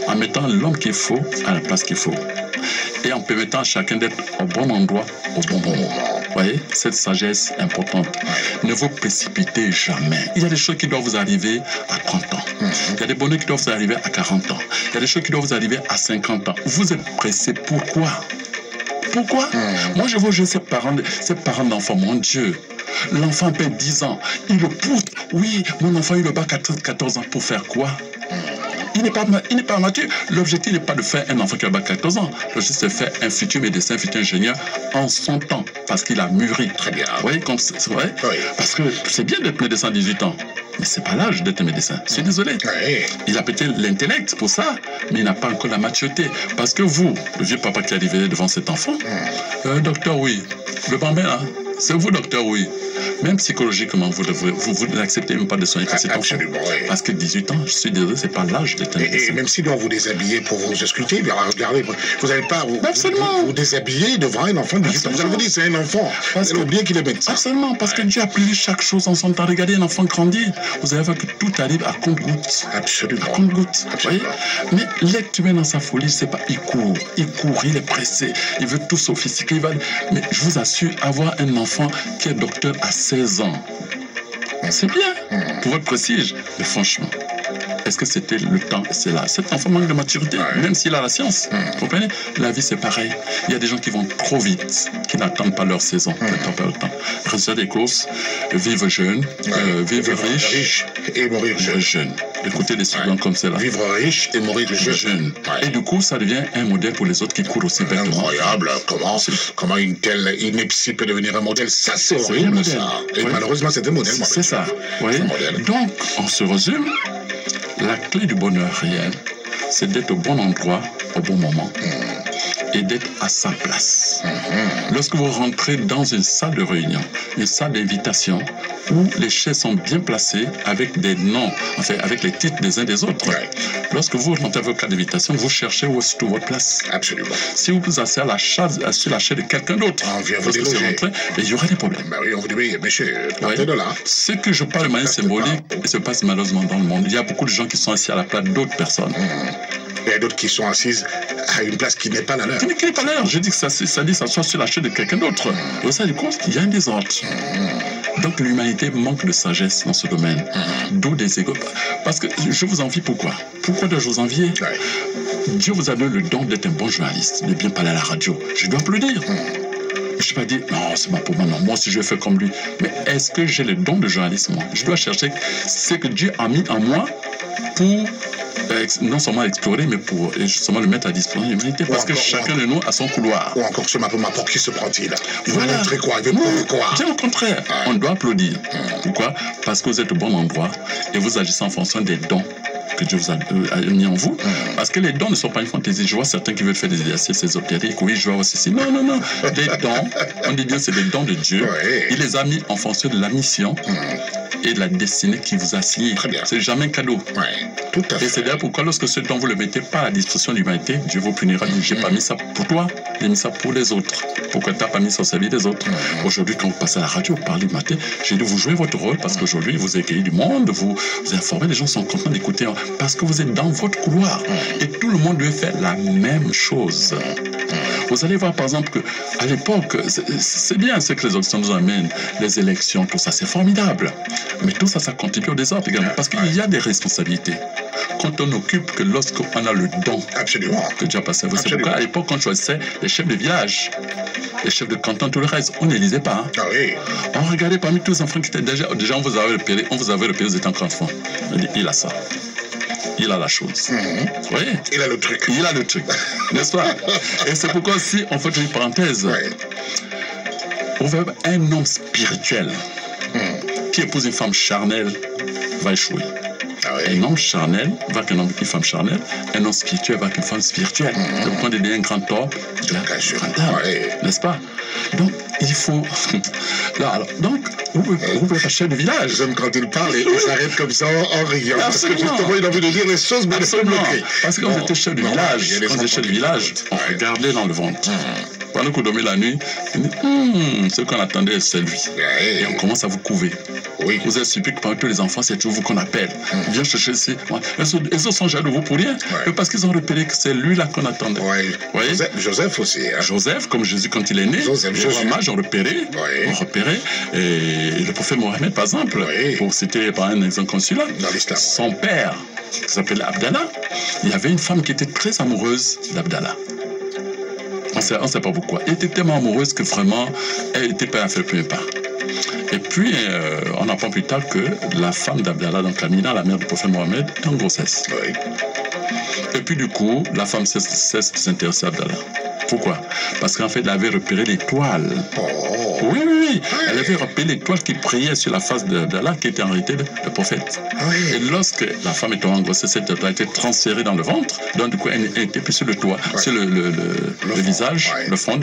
en mettant l'homme qu'il faut à la place qu'il faut, et en permettant à chacun d'être au bon endroit, au bon moment. Vous voyez, cette sagesse importante. Ne vous précipitez jamais. Il y a des choses qui doivent vous arriver à 30 ans. Il y a des bonheurs qui doivent vous arriver à 40 ans. Il y a des choses qui doivent vous arriver à 50 ans. Vous êtes pressé. Pourquoi? Moi, je vois ces parents d'enfants, mon Dieu. L'enfant perd 10 ans. Il le pousse. Oui, mon enfant, il le bat 14 ans. Pour faire quoi? Il n'est pas mature. L'objectif n'est pas de faire un enfant qui a 14 ans. L'objectif, c'est de faire un futur médecin, un futur ingénieur en son temps, parce qu'il a mûri. Très bien. Vous voyez, c'est vrai? Parce que c'est bien d'être médecin à 18 ans, mais ce n'est pas l'âge d'être médecin. Je suis désolé. Il a peut-être l'intellect pour ça, mais il n'a pas encore la maturité. Parce que vous, le vieux papa qui est arrivé devant cet enfant, docteur, oui. Le bambin, là, c'est vous, docteur, oui. Même psychologiquement, vous n'acceptez même pas de soigner cet enfant. Parce que 18 ans, je suis désolé, c'est pas l'âge d'être un médecin. Et même s'il doit vous déshabiller pour vous ausculter, regardez, vous n'allez pas vous déshabiller devant un enfant de 18 ans. Vous allez vous dire, c'est un enfant. Vous allez oublier qu'il est médecin. Absolument, parce que Dieu a prévu chaque chose en son temps. Regardez un enfant grandir. Vous allez voir que tout arrive à compte-gouttes. Absolument. À compte-gouttes. Mais l'être humain dans sa folie, c'est pas, il court, il est pressé, il veut tout sophistiquer. Mais je vous assure, avoir un enfant qui est docteur à 16 ans, c'est bien pour votre prestige, mais franchement, est-ce que c'était le temps? C'est là. Cet enfant manque de maturité, même s'il a la science. Vous comprenez? La vie, c'est pareil. Il y a des gens qui vont trop vite, qui n'attendent pas leur saison, qui n'attendent pas le temps. Résultat des courses, vivre jeune, vivre riche et mourir jeune. Écoutez des slogans comme cela. Vivre riche et mourir jeune. Et du coup, ça devient un modèle pour les autres qui courent aussi bêtement. Incroyable. Comment une telle ineptie peut devenir un modèle? Ça, c'est horrible, ça. Et malheureusement, c'est un modèle. C'est ça. Donc, on se résume. La clé du bonheur réel, c'est d'être au bon endroit, au bon moment. et d'être à sa place. Lorsque vous rentrez dans une salle de réunion, une salle d'invitation, où les chaises sont bien placées avec des noms, enfin avec les titres des uns des autres. Lorsque vous rentrez à votre carte d'invitation, vous cherchez où se trouve votre place. Absolument. Si vous vous asseyez sur la chaise de quelqu'un d'autre, lorsque vous rentrez, il y aura des problèmes. Ben oui, on vous dit, oui, monsieur, partez de là. Ce que je parle de manière symbolique, et se passe malheureusement dans le monde. Il y a beaucoup de gens qui sont assis à la place d'autres personnes. Il y a d'autres qui sont assises à une place qui n'est pas la leur. Qui n'est pas la leur. Je dis que ça dit que ça soit sur la chaise de quelqu'un d'autre. Et ça, du coup, il y a un désordre. Donc l'humanité manque de sagesse dans ce domaine. D'où des égos. Parce que je vous envie pourquoi? Pourquoi dois-je vous envier? Dieu vous a donné le don d'être un bon journaliste, de bien parler à la radio. Je dois applaudir. Je ne vais pas dire, non, c'est pas pour moi, non, moi aussi je vais faire comme lui. Mais est-ce que j'ai le don de journalisme, moi? Je dois chercher ce que Dieu a mis en moi pour non seulement explorer, mais pour justement le mettre à disposition de l'humanité. Parce que chacun de nous a son couloir. Ou encore ce mappement, pour qui se prend-il? Il veut voilà. montrer quoi? Il veut prouver quoi? Bien au contraire, on doit applaudir. Pourquoi? Parce que vous êtes au bon endroit et vous agissez en fonction des dons que Dieu vous a mis en vous. Parce que les dons ne sont pas une fantaisie. Je vois certains qui veulent faire des exercices ésotériques. Oui, je vois aussi ceci. Non, non, non. Des dons, on dit bien c'est des dons de Dieu. Il les a mis en fonction de la mission et de la destinée qui vous a signé. C'est jamais un cadeau. Tout à fait. Et c'est d'ailleurs pourquoi lorsque ce don vous le mettez pas à la disposition de l'humanité, Dieu vous punira. J'ai pas mis ça pour toi, j'ai mis ça pour les autres. Pourquoi tu n'as pas mis ça au service des autres? Aujourd'hui, quand vous passez à la radio, vous parlez du matin, j'ai dit vous jouez votre rôle parce qu'aujourd'hui, vous accueillez du monde, vous informez, les gens sont contents d'écouter parce que vous êtes dans votre couloir. Et tout le monde doit faire la même chose. Vous allez voir par exemple qu'à l'époque, c'est bien ce que les Occidentaux nous amènent, les élections, tout ça, c'est formidable. Mais tout ça, ça contribue au désordre également parce qu'il y a des responsabilités. Quand on occupe que lorsqu'on a le don que Dieu a passé à vous. C'est pourquoi à l'époque, quand on choisissait les chefs de village, les chefs de canton, tout le reste, on n'élisait pas. On regardait parmi tous les enfants qui étaient déjà on vous avait repéré, vous étiez encore enfant. On dit, il a ça. Il a la chose. Vous voyez? Il a le truc. Il a le truc. N'est-ce pas? Et c'est pourquoi si on fait une parenthèse, on veut un homme spirituel qui épouse une femme charnelle va échouer. Un homme charnel va avec une femme charnelle, un homme spirituel va avec une femme spirituelle. C'est pourquoi on dit un grand homme, n'est-ce pas? Donc, il faut... Là, alors, donc, vous pouvez être chef de village. J'aime quand il parle et il s'arrête comme ça en riant. Parce que justement, il a envie de dire les choses, mais parce que quand vous étiez chef de village, on regardait dans le ventre. Pendant que vous dormez la nuit, ce qu'on attendait, c'est lui. Et on commence à vous couver. Vous êtes surpris que parmi tous les enfants, c'est toujours vous qu'on appelle. Viens chercher ici. Ils sont jaloux de vous pour rien. Parce qu'ils ont repéré que c'est lui là qu'on attendait. Joseph aussi. Joseph, comme Jésus quand il est né, les rois mages ont repéré. Et le prophète Mohammed, par exemple, pour citer par un exemple consulat, son père, qui s'appelait Abdallah, il y avait une femme qui était très amoureuse d'Abdallah. On ne sait pas pourquoi. Elle était tellement amoureuse que vraiment, elle était prête à faire le premier pas. Et puis, on apprend plus tard que la femme d'Abdallah, donc Amina, la mère du prophète Mohammed, est en grossesse. Et puis du coup, la femme cesse de s'intéresser à Abdallah. Pourquoi? Parce qu'en fait, elle avait repéré l'étoile. Oui. Elle avait repéré l'étoile qui brillait sur la face d'Abdallah, qui était en réalité le prophète. Et lorsque la femme est tombée en grossesse, cette étoile a été transférée dans le ventre. Donc du coup, elle était plus sur le toit, sur le visage, le front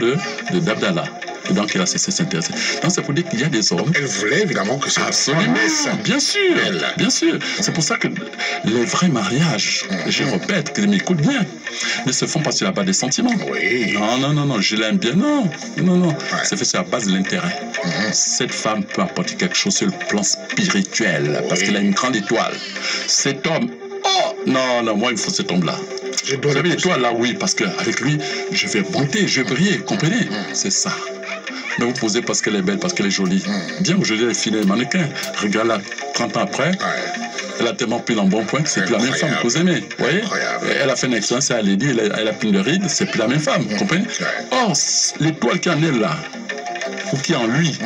d'Abdallah. Et donc, elle a cessé de s'intéresser. Donc, c'est pour dire qu'il y a des hommes... Elle voulait évidemment que ça... Absolument, bien sûr, bien sûr. C'est pour ça que les vrais mariages, je répète, qu'ils m'écoutent bien, ne se font pas sur la base des sentiments. Non, je l'aime bien. Non. C'est fait sur la base de l'intérêt. Cette femme peut apporter quelque chose sur le plan spirituel, parce qu'elle a une grande étoile. Cet homme... Non, moi, il me faut cet homme-là. Vous avez l'étoile là, oui, parce qu'avec lui, je vais monter, je vais briller, comprenez? C'est ça. Mais vous posez parce qu'elle est belle, parce qu'elle est jolie. Bien aujourd'hui, elle est fine, mannequin. Regarde-la 30 ans après, elle a tellement pris l'embonpoint que c'est plus la même femme que vous aimez. Vous voyez? Elle a fait une expérience, elle a dit, elle a plein de rides, c'est plus la même femme, vous comprenez? Or, l'étoile qui en est là, ou qui est en lui,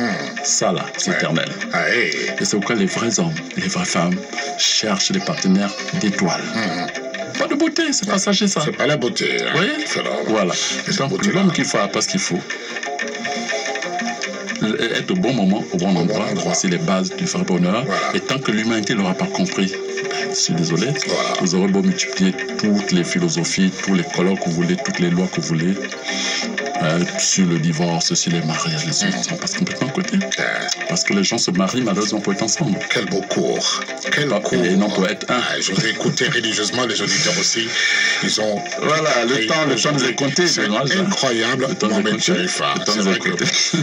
ça là, c'est éternel. Et c'est pourquoi les vrais hommes, les vraies femmes cherchent des partenaires d'étoiles. Pas de beauté, c'est passager ça. C'est pas la beauté. Vous voyez? Voilà. Donc l'homme qu'il faut pas ce qu'il faut. Être au bon moment, au bon endroit, voici les bases du vrai bonheur. Et tant que l'humanité ne l'aura pas compris, Je suis désolé. Voilà. Vous aurez beau multiplier toutes les philosophies, tous les colloques que vous voulez, toutes les lois que vous voulez. Sur le divorce, sur les mariages, les autres, on passe complètement à côté. Parce que les gens se marient malheureusement pour être ensemble. Quel beau cours. Quel cours. Et non pour être un. Je vous ai écouté religieusement, les auditeurs aussi. Ils ont. Voilà, le temps nous est compté. C'est incroyable.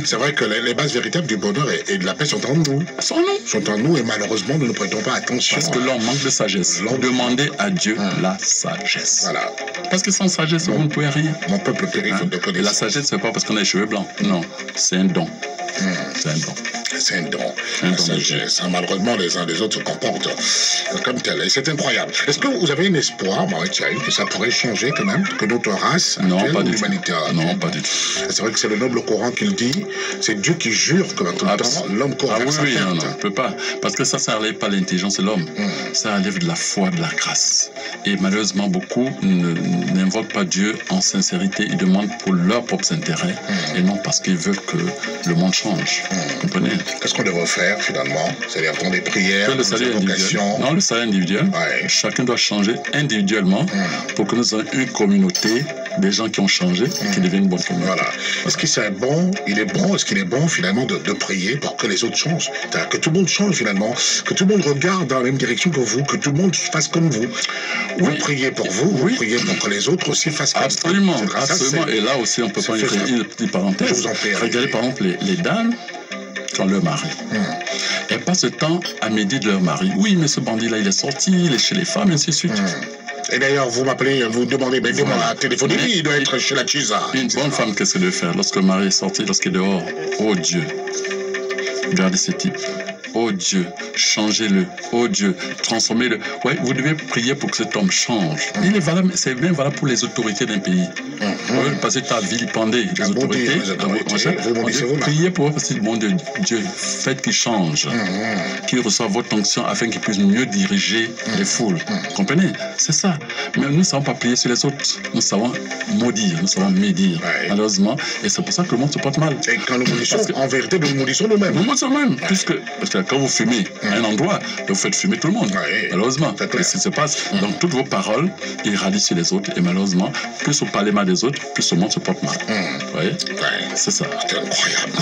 C'est vrai que les bases véritables du bonheur et de la paix sont en nous. Sont en nous et malheureusement, nous ne prêtons pas attention. Parce que l'homme manque de sagesse. Demandez à Dieu la sagesse. Voilà. Parce que sans sagesse, vous ne pouvez rien. Mon peuple périt faute de connaissance. La sagesse, c'est pas parce qu'on a les cheveux blancs. Non, c'est un don. C'est un don. C'est un don. La sagesse. Malheureusement, les uns les autres se comportent comme tel. Et c'est incroyable. Est-ce que vous avez un espoir, Marie-Thierry, que ça pourrait changer quand même, que notre race, non, pas du l'humanité. Non, pas du tout. C'est vrai que c'est le noble Coran qui le dit. C'est Dieu qui jure que dans tout le temps, l'homme court vers sa perte. Non, on ne peut pas. Parce que ça n'enlève pas l'intelligence de l'homme. Ça enlève de la foi, de la grâce. Et malheureusement, beaucoup n'invoquent pas Dieu en sincérité. Ils demandent pour leurs propres intérêts et non parce qu'ils veulent que le monde change. Vous comprenez? Qu'est-ce qu'on devrait faire finalement? C'est-à-dire prendre des prières, le salut individuel. Non, le salut individuel. Ouais. Chacun doit changer individuellement pour que nous ayons une communauté des gens qui ont changé et qui deviennent une bonne communauté. Voilà. Est-ce qu'il est bon, est-ce qu'il est bon finalement de prier pour que les autres changent? Que tout le monde change finalement, que tout le monde regarde dans la même direction que vous, que tout le monde fasse comme vous. Vous priez pour vous, vous priez pour que les autres aussi fassent comme vous. Absolument. Et là aussi, on peut pas écrire une petite parenthèse. Je vous en prie. Regardez par exemple les dames quand leur mari. Elles passent le temps à médire de leur mari. Oui, mais ce bandit-là, il est sorti, il est chez les femmes, et ainsi de suite. Et d'ailleurs, vous m'appelez, vous demandez, mais comment la téléphonie, il doit être chez la Chisa. Une bonne femme, qu'est-ce qu'elle doit faire lorsque le mari est sorti, lorsqu'il est dehors? Oh Dieu, regardez ce type. Oh Dieu, changez-le. Oh Dieu, transformez-le. Ouais, vous devez prier pour que cet homme change. Il est valable, c'est même valable pour les autorités d'un pays. Parce que tu as vilipendé les autorités. Priez pour eux parce que bon Dieu, faites qu'ils changent, qu'ils reçoivent votre onction afin qu'ils puissent mieux diriger les foules. Vous comprenez? C'est ça. Mais nous ne savons pas prier sur les autres. Nous savons maudire, nous savons médire, malheureusement. Et c'est pour ça que le monde se porte mal. Et quand nous maudissons, en vérité, nous maudissons nous-mêmes. Nous maudissons nous-mêmes. Parce que quand vous fumez à un endroit, vous faites fumer tout le monde. Malheureusement. C'est ce qui se passe. Donc toutes vos paroles irradient sur les autres. Et malheureusement, plus vous parlez mal des autres, plus le monde se porte mal. Vous voyez? C'est ça. C'est incroyable.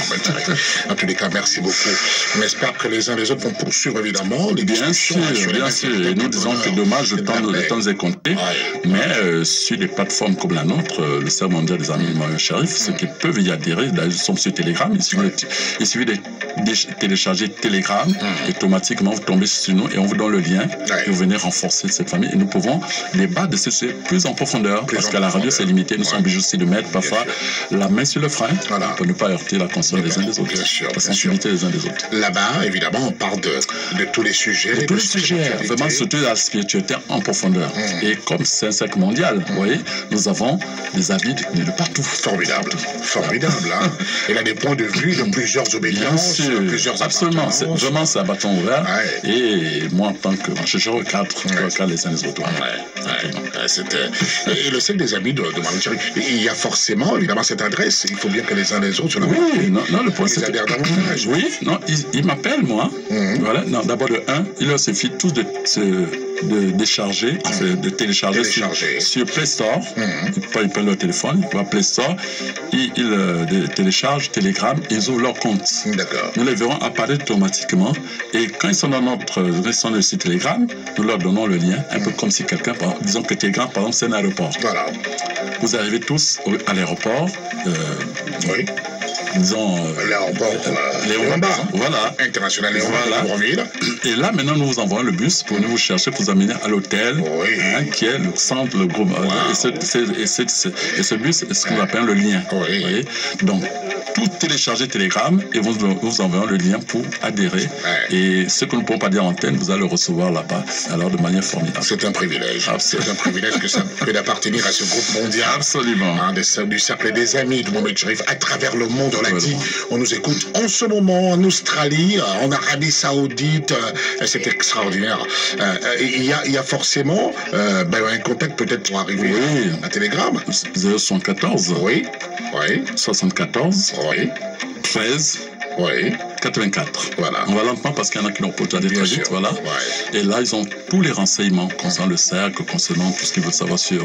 En tous les cas, merci beaucoup. On espère que les uns les autres vont poursuivre évidemment les discussions. Bien sûr. Et nous disons que dommage, le temps est compté. Mais sur des plateformes comme la nôtre, le Cercle mondial des amis du Mario Sharif, ceux qui peuvent y adhérer, d'ailleurs, ils sont sur Telegram. Il suffit de télécharger Telegram, et automatiquement vous tombez sur nous et on vous donne le lien et vous venez renforcer cette famille. Et nous pouvons débattre de ce plus en profondeur parce qu'à la radio c'est limité. Nous sommes obligés aussi de mettre parfois la main sur le frein pour ne pas heurter la conscience des uns des autres, la sensibilité des uns des autres. Là-bas, évidemment, on parle de tous les sujets. De tous les sujets, vraiment surtout la spiritualité en profondeur. Et comme c'est un cercle mondial, vous voyez, nous avons des avis de partout. Formidable. Hein. Et là, des points de vue de plusieurs obédiences, plusieurs absolument. Vraiment, c'est un bâton ouvert. Et moi, en tant que je regarde les uns les autres. Et le cercle des amis de Marie-Thierry, il y a forcément, évidemment, cette adresse. Il faut bien que les uns les autres. Le point, c'est que... Oui, non, il m'appelle, moi. Voilà. Non, d'abord, il leur suffit tous de décharger, de télécharger sur Play Store. Ils prennent leur téléphone, ils vont à Play Store, ils téléchargent Telegram, ils ouvrent leur compte. D'accord. Nous les verrons apparaître automatiquement. Et quand ils sont dans le site Telegram, nous leur donnons le lien, un peu comme si quelqu'un, disons que Telegram, par exemple, c'est un aéroport. Voilà. Vous arrivez tous à l'aéroport. Disons l'aéroport Léon-Bas, voilà, international Léon-Bas. Et là maintenant nous vous envoyons le bus pour nous chercher, pour vous amener à l'hôtel, qui est le centre, le groupe. Et ce bus, c'est ce qu'on appelle le lien. Donc tout télécharger Telegram et vous envoyons le lien pour adhérer. Et ce que nous ne pouvons pas dire en antenne, vous allez le recevoir là-bas, alors de manière formidable. C'est un privilège. C'est un privilège que d'appartenir à ce groupe mondial. Absolument. Du cercle des amis de Mohamed Sharif à travers le monde. On l'a dit, on nous écoute en ce moment en Australie, en Arabie Saoudite. C'est extraordinaire. Il y a forcément un contact peut-être pour arriver à Telegram. 074. 74. 13. 84. Voilà. On va lentement parce qu'il y en a qui n'ont pas aller très vite. Voilà. Ouais. Et là, ils ont tous les renseignements concernant le cercle, concernant tout ce qu'ils veulent savoir sur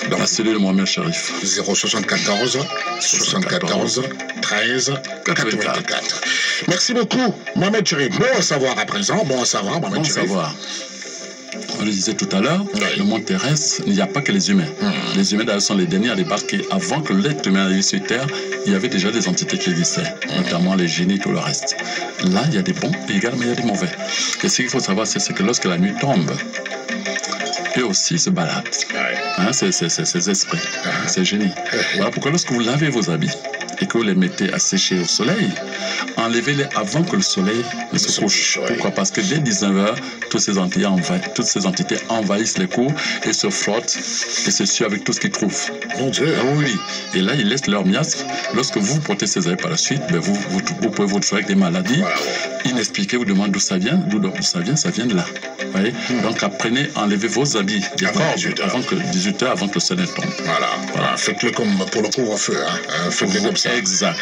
donc, la cellule de Mohamed Cherif. 074 74 13 84. Merci beaucoup, Mohamed Cherif. Bon à savoir à présent, bon à savoir, Mohamed Cherif. On le disait tout à l'heure, le monde terrestre, il n'y a pas que les humains. Les humains d'ailleurs sont les derniers à débarquer. Avant que l'être humain arrive sur Terre, il y avait déjà des entités qui existaient, notamment les génies et tout le reste. Là, il y a des bons et également il y a des mauvais. Et ce qu'il faut savoir, c'est que lorsque la nuit tombe, eux aussi se baladent. Hein, ces esprits, ces génies. Voilà pourquoi lorsque vous lavez vos habits et que vous les mettez à sécher au soleil, enlevez-les avant que le soleil ne se couche. Pourquoi? Parce que dès 19h, toutes ces entités envahissent les cours et se frottent et se suent avec tout ce qu'ils trouvent. Mon Dieu. Oui. Et là, ils laissent leur miasme. Lorsque vous portez ces habits par la suite, ben vous pouvez vous trouver avec des maladies inexpliquées. Vous demandez d'où ça vient. D'où ça vient de là. Vous voyez? Donc apprenez à enlever vos habits avant 18h avant que le soleil tombe. Voilà. Faites-le comme pour le couvre-feu. Faites-le comme ça. Exact.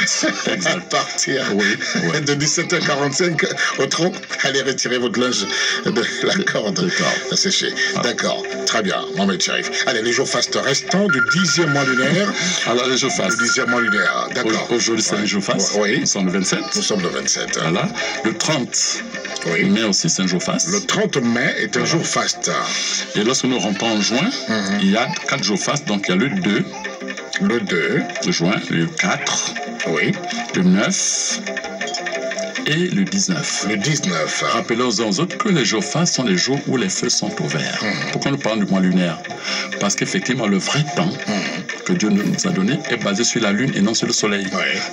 À partir de 17h45 au tronc, allez retirer votre linge de la corde à sécher. D'accord. Très bien, Mohamed Cherif. Allez, les jours fastes restants du 10e mois lunaire. Alors, les jours fastes. Le 10e mois lunaire, d'accord. Aujourd'hui, c'est les jours fastes. Oui. Nous sommes le 27. Nous sommes le 27. Voilà. Le 30 mai aussi, c'est un jour faste. Le 30 mai est un jour faste. Et lorsque nous rentrons en juin, il y a 4 jours fastes. Donc, il y a le 2. Le 2 juin, le 4. Oui. Le 9. Et le 19. Le 19. Rappelez aux uns aux autres que les jours fastes sont les jours où les feux sont ouverts. Pourquoi nous parlons du mois lunaire? Parce qu'effectivement, le vrai temps que Dieu nous a donné est basé sur la lune et non sur le soleil.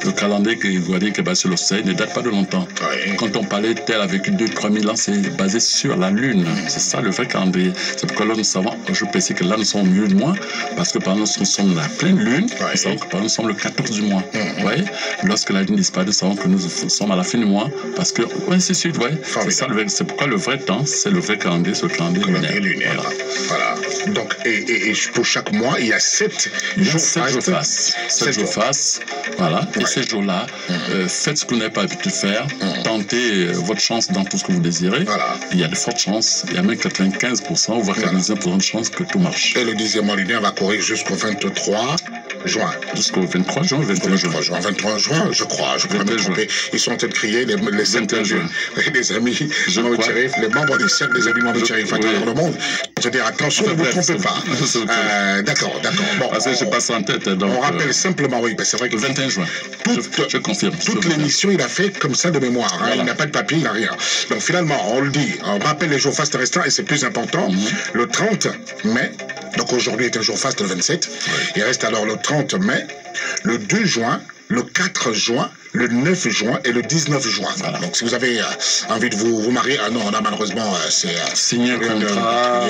Le calendrier grégorien qui est basé sur le soleil ne date pas de longtemps. Quand on parlait tel avec 2-3 000 ans, c'est basé sur la lune. C'est ça le vrai calendrier. C'est pourquoi là nous savons, je précise que là nous sommes au milieu du mois, parce que par exemple nous sommes la pleine lune, nous savons que par exemple nous sommes le 14 du mois. Voyez? Lorsque la lune disparaît, nous savons que nous sommes à la fin du mois, parce que, ainsi de suite, c'est pourquoi le vrai temps, c'est le vrai calendrier, c'est le calendrier lunaire. Voilà. Donc, et pour chaque mois, il y a 7 jours fastes. 7 jours fastes, voilà. Et ces jours-là, faites ce que vous n'avez pas l'habitude de faire, tentez votre chance dans tout ce que vous désirez. Il y a de fortes chances, il y a même 95%, voire 99% de chances que tout marche. Et le 10e mois lunaire va courir jusqu'au 23 juin. Jusqu'au 23 juin, 21 juin. 23 juin, je crois me tromper. Ils sont en train de crier les 21 juin. Les amis, les membres du cercle des amis Mohamed Cherif à travers le monde. C'est-à-dire, attention, ne vous trompez pas. D'accord. Bon, parce que je passe en tête. Donc, on rappelle simplement, oui, c'est vrai que. Le 21 juin. Je confirme. Toute l'émission, il a fait comme ça de mémoire. Il n'a pas de papier, il n'a rien. Donc finalement, on le dit, on rappelle les jours fastes restants et c'est plus important. Le 30 mai, donc aujourd'hui est un jour faste, le 27. Il reste alors le 30 mai, le 2 juin, le 4 juin, le 9 juin et le 19 juin. Donc si vous avez envie de vous marier, non, on a malheureusement signer un contrat,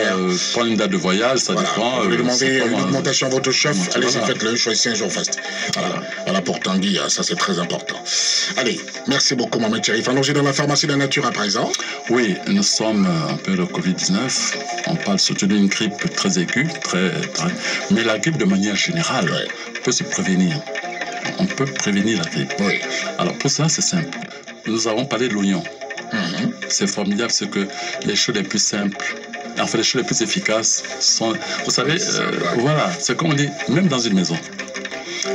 prendre une date de voyage, ça dépend. Vous voulez demander une augmentation à votre chef, allez-y, faites-le, choisissez un jour faste. Voilà pour Tanguy, ça c'est très important. Allez, merci beaucoup Mohamed Cherif. Allons-y dans la pharmacie de la nature à présent. Oui, nous sommes en période de Covid-19. On parle surtout d'une grippe très aiguë, mais la grippe de manière générale peut se prévenir. On peut prévenir la grippe. Alors pour ça, c'est simple. Nous avons parlé de l'oignon. C'est formidable, c'est que les choses les plus simples, enfin les choses les plus efficaces sont... Vous savez, voilà, c'est comme on dit, même dans une maison,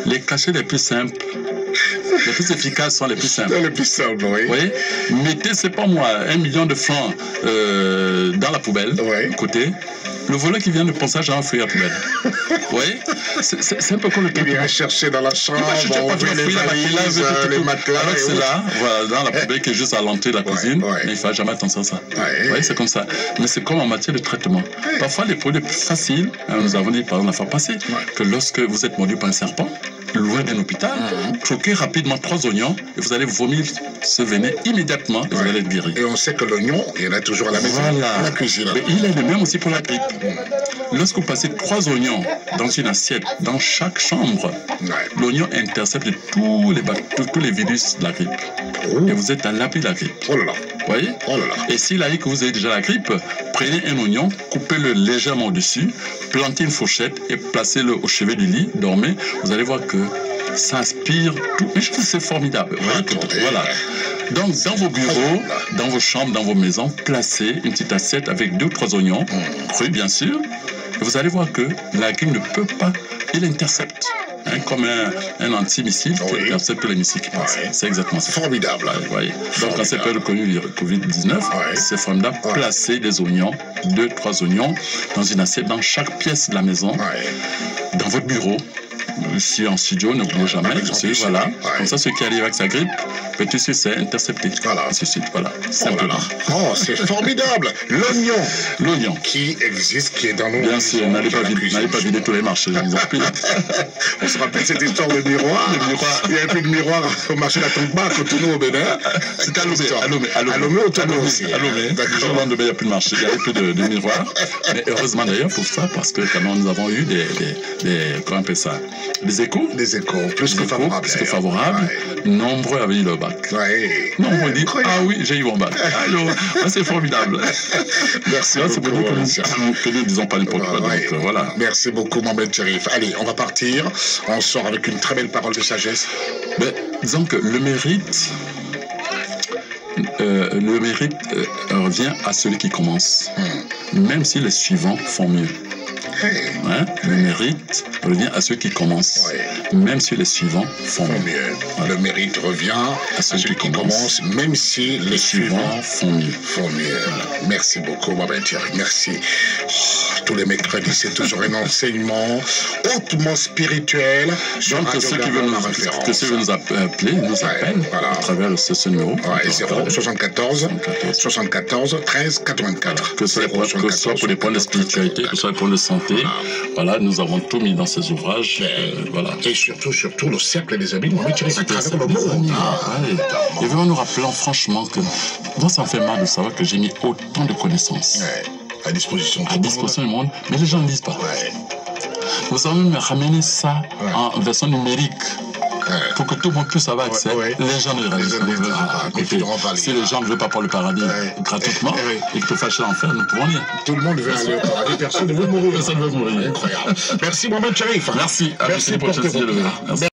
les cachets les plus simples, les plus efficaces sont les plus simples. Les plus simples, oui. Mettez, c'est pas moi, 1 million de francs dans la poubelle, côté. Le voleur qui vient de penser à fouiller la poubelle. C'est un peu comme le traitement. Il vient chercher dans la chambre, on ouvre les valises, les matelas. Alors c'est là, voilà, dans la poubelle qui est juste à l'entrée de la cuisine, mais il ne faut jamais attention à ça. C'est comme ça. Mais c'est comme en matière de traitement. Parfois, les produits les plus faciles, nous avons dit par exemple la fois passée, que lorsque vous êtes mordu par un serpent, loin d'un hôpital, croquez rapidement 3 oignons et vous allez vomir ce venin immédiatement et vous allez être guéri. Et on sait que l'oignon, il y en a toujours à la maison, à la cuisine. Mais il est le même aussi pour la grippe. Lorsque vous passez 3 oignons dans une assiette, dans chaque chambre, l'oignon intercepte tous les virus de la grippe. Et vous êtes à l'abri de la grippe. Voyez? Et s'il a dit que vous avez déjà la grippe, prenez un oignon, coupez-le légèrement au-dessus, plantez une fourchette et placez-le au chevet du lit, dormez. Vous allez voir que ça aspire tout. Mais je trouve que c'est formidable. Voilà. Donc, dans vos bureaux, dans vos chambres, dans vos maisons, placez une petite assiette avec 2 ou 3 oignons, crus bien sûr. Et vous allez voir que la grippe ne peut pas, il intercepte. Comme un antimissile qui intercepte les missiles qui passent. C'est exactement ça. Formidable. Vous voyez. Donc, en cette période connue du Covid-19, c'est formidable. Placer des oignons, 2, 3 oignons, dans une assiette, dans chaque pièce de la maison, dans votre bureau. Ici en studio, n'oubliez jamais. Voilà. Comme ça, ceux qui arrivent avec sa grippe, petit succès, intercepté. Voilà. Voilà. Simplement. Oh, c'est formidable. L'oignon. L'oignon. Qui existe, qui est dans nos. Bien sûr, n'allez pas vider tous les marchés, je vous en prie. On se rappelle cette histoire de miroir. Il n'y avait plus de miroir au marché de la Tonkba, à Cotonou, au Bénin. C'était à Lomé, au Togo aussi. À Lomé. D'accord. Le lendemain, il n'y a plus de marché, il n'y avait plus de miroir. Mais heureusement d'ailleurs pour ça, parce que quand nous avons eu comment on appelle ça, des échos. Des échos, plus que favorables. Plus que favorables. Nombreux avaient eu leur bac. Nombreux disent, ah oui, j'ai eu mon bac. C'est formidable. Merci beaucoup. C'est pour nous que nous ne disons pas n'importe quoi. Donc, voilà. Merci beaucoup, Mohamed Cherif. Allez, on va partir. On sort avec une très belle parole de sagesse. Disons que le mérite revient à celui qui commence, même si les suivants font mieux. Le mérite revient à ceux qui commencent, même si les suivants font mieux. Le mérite revient à ceux qui commencent, même si les suivants font mieux. Merci beaucoup, Mohamed Cherif. Merci. Tous les mercredis, c'est toujours un enseignement hautement spirituel. Donc, ceux qui veulent nous appeler, nous appellent à travers ce numéro. 074 13 84. Que ce soit pour les points de spiritualité, que ce soit pour le santé. Voilà, nous avons tout mis dans ces ouvrages. Voilà. Et surtout, le cercle des amis, Mohamed Cherif, à travers le monde. Et vraiment nous rappelant franchement que moi, ça me fait mal de savoir que j'ai mis autant de connaissances à disposition du monde, mais les gens ne lisent pas. Nous avons même ramené ça en version numérique. Pour que tout le monde puisse avoir accès, les gens ne réalisent pas. Si les gens ne veulent pas pour le paradis gratuitement et que tu fasses l'enfer, nous pouvons lire. Tout le monde veut aller au paradis, personne ne veut mourir. Personne ne veut mourir. Incroyable. Merci, Mohamed Cherif. Merci. Merci pour tes